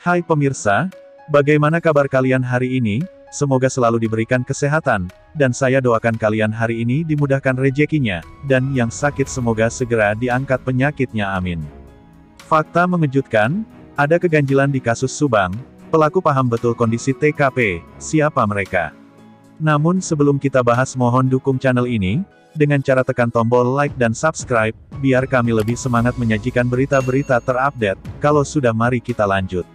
Hai pemirsa, bagaimana kabar kalian hari ini? Semoga selalu diberikan kesehatan, dan saya doakan kalian hari ini dimudahkan rezekinya, dan yang sakit semoga segera diangkat penyakitnya amin. Fakta mengejutkan, ada keganjilan di kasus Subang, pelaku paham betul kondisi TKP, siapa mereka? Namun sebelum kita bahas mohon dukung channel ini, dengan cara tekan tombol like dan subscribe, biar kami lebih semangat menyajikan berita-berita terupdate. Kalau sudah mari kita lanjut.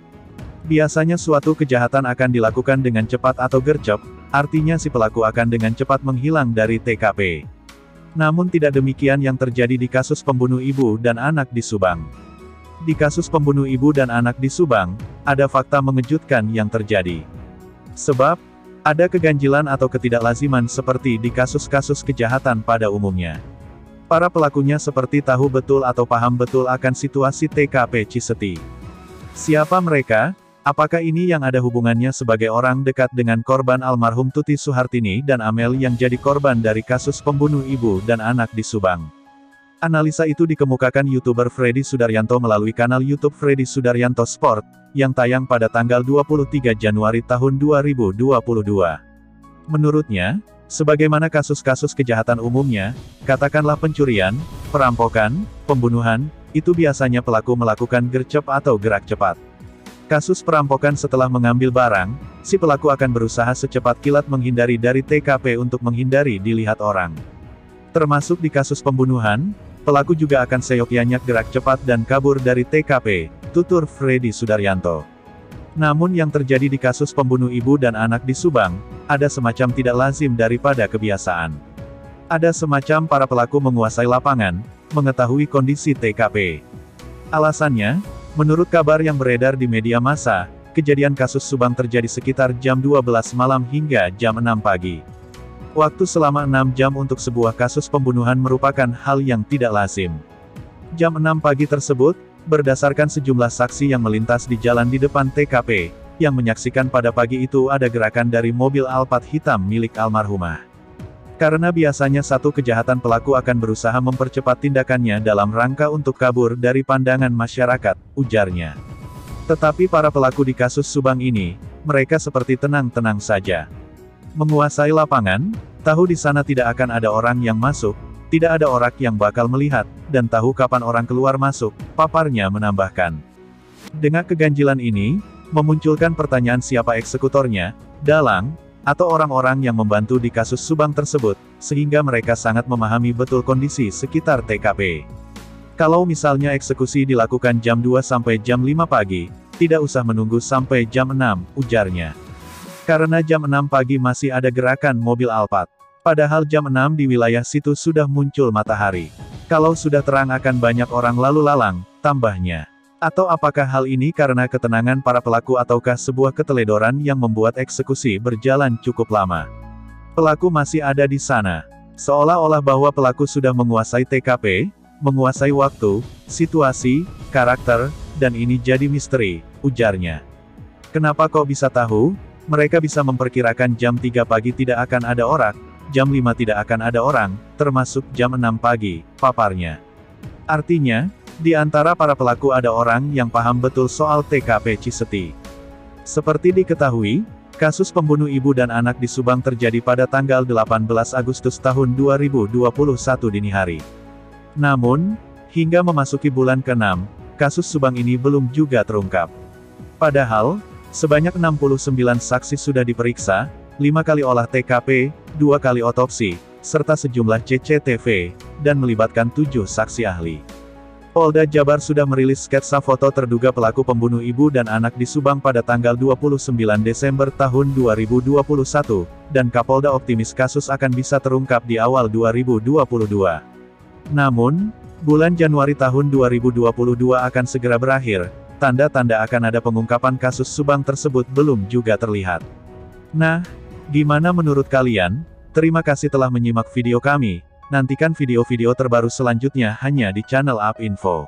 Biasanya suatu kejahatan akan dilakukan dengan cepat atau gercep, artinya si pelaku akan dengan cepat menghilang dari TKP. Namun tidak demikian yang terjadi di kasus pembunuh ibu dan anak di Subang. Di kasus pembunuh ibu dan anak di Subang, ada fakta mengejutkan yang terjadi. Sebab, ada keganjilan atau ketidaklaziman seperti di kasus-kasus kejahatan pada umumnya. Para pelakunya seperti tahu betul atau paham betul akan situasi TKP Ciseti. Siapa mereka? Apakah ini yang ada hubungannya sebagai orang dekat dengan korban almarhum Tuti Suhartini dan Amel yang jadi korban dari kasus pembunuh ibu dan anak di Subang? Analisa itu dikemukakan YouTuber Freddy Sudaryanto melalui kanal YouTube Freddy Sudaryanto Sport, yang tayang pada tanggal 23 Januari tahun 2022. Menurutnya, sebagaimana kasus-kasus kejahatan umumnya, katakanlah pencurian, perampokan, pembunuhan, itu biasanya pelaku melakukan gercep atau gerak cepat. Kasus perampokan setelah mengambil barang, si pelaku akan berusaha secepat kilat menghindari dari TKP untuk menghindari dilihat orang. Termasuk di kasus pembunuhan, pelaku juga akan seyogyanya gerak cepat dan kabur dari TKP, tutur Freddy Sudaryanto. Namun yang terjadi di kasus pembunuh ibu dan anak di Subang, ada semacam tidak lazim daripada kebiasaan. Ada semacam para pelaku menguasai lapangan, mengetahui kondisi TKP. Alasannya, menurut kabar yang beredar di media massa, kejadian kasus Subang terjadi sekitar jam 12 malam hingga jam 6 pagi. Waktu selama 6 jam untuk sebuah kasus pembunuhan merupakan hal yang tidak lazim. Jam 6 pagi tersebut, berdasarkan sejumlah saksi yang melintas di jalan di depan TKP, yang menyaksikan pada pagi itu ada gerakan dari mobil Alphard hitam milik almarhumah. Karena biasanya satu kejahatan pelaku akan berusaha mempercepat tindakannya dalam rangka untuk kabur dari pandangan masyarakat, ujarnya. Tetapi para pelaku di kasus Subang ini, mereka seperti tenang-tenang saja. Menguasai lapangan, tahu di sana tidak akan ada orang yang masuk, tidak ada orang yang bakal melihat, dan tahu kapan orang keluar masuk, paparnya menambahkan. Dengan keganjilan ini, memunculkan pertanyaan siapa eksekutornya, dalang, atau orang-orang yang membantu di kasus Subang tersebut, sehingga mereka sangat memahami betul kondisi sekitar TKP. Kalau misalnya eksekusi dilakukan jam 2 sampai jam 5 pagi, tidak usah menunggu sampai jam 6, ujarnya. Karena jam 6 pagi masih ada gerakan mobil Alphard. Padahal jam 6 di wilayah situ sudah muncul matahari. Kalau sudah terang akan banyak orang lalu lalang, tambahnya. Atau apakah hal ini karena ketenangan para pelaku ataukah sebuah keteledoran yang membuat eksekusi berjalan cukup lama? Pelaku masih ada di sana. Seolah-olah bahwa pelaku sudah menguasai TKP, menguasai waktu, situasi, karakter, dan ini jadi misteri, ujarnya. Kenapa kok bisa tahu? Mereka bisa memperkirakan jam 3 pagi tidak akan ada orang, jam 5 tidak akan ada orang, termasuk jam 6 pagi, paparnya. Artinya, di antara para pelaku ada orang yang paham betul soal TKP Ciseti. Seperti diketahui, kasus pembunuh ibu dan anak di Subang terjadi pada tanggal 18 Agustus tahun 2021 dini hari. Namun, hingga memasuki bulan ke-6, kasus Subang ini belum juga terungkap. Padahal, sebanyak 69 saksi sudah diperiksa, 5 kali olah TKP, 2 kali otopsi, serta sejumlah CCTV, dan melibatkan 7 saksi ahli. Polda Jabar sudah merilis sketsa foto terduga pelaku pembunuh ibu dan anak di Subang pada tanggal 29 Desember tahun 2021, dan Kapolda optimis kasus akan bisa terungkap di awal 2022. Namun, bulan Januari tahun 2022 akan segera berakhir, tanda-tanda akan ada pengungkapan kasus Subang tersebut belum juga terlihat. Nah, gimana menurut kalian? Terima kasih telah menyimak video kami. Nantikan video-video terbaru selanjutnya hanya di channel UP Info.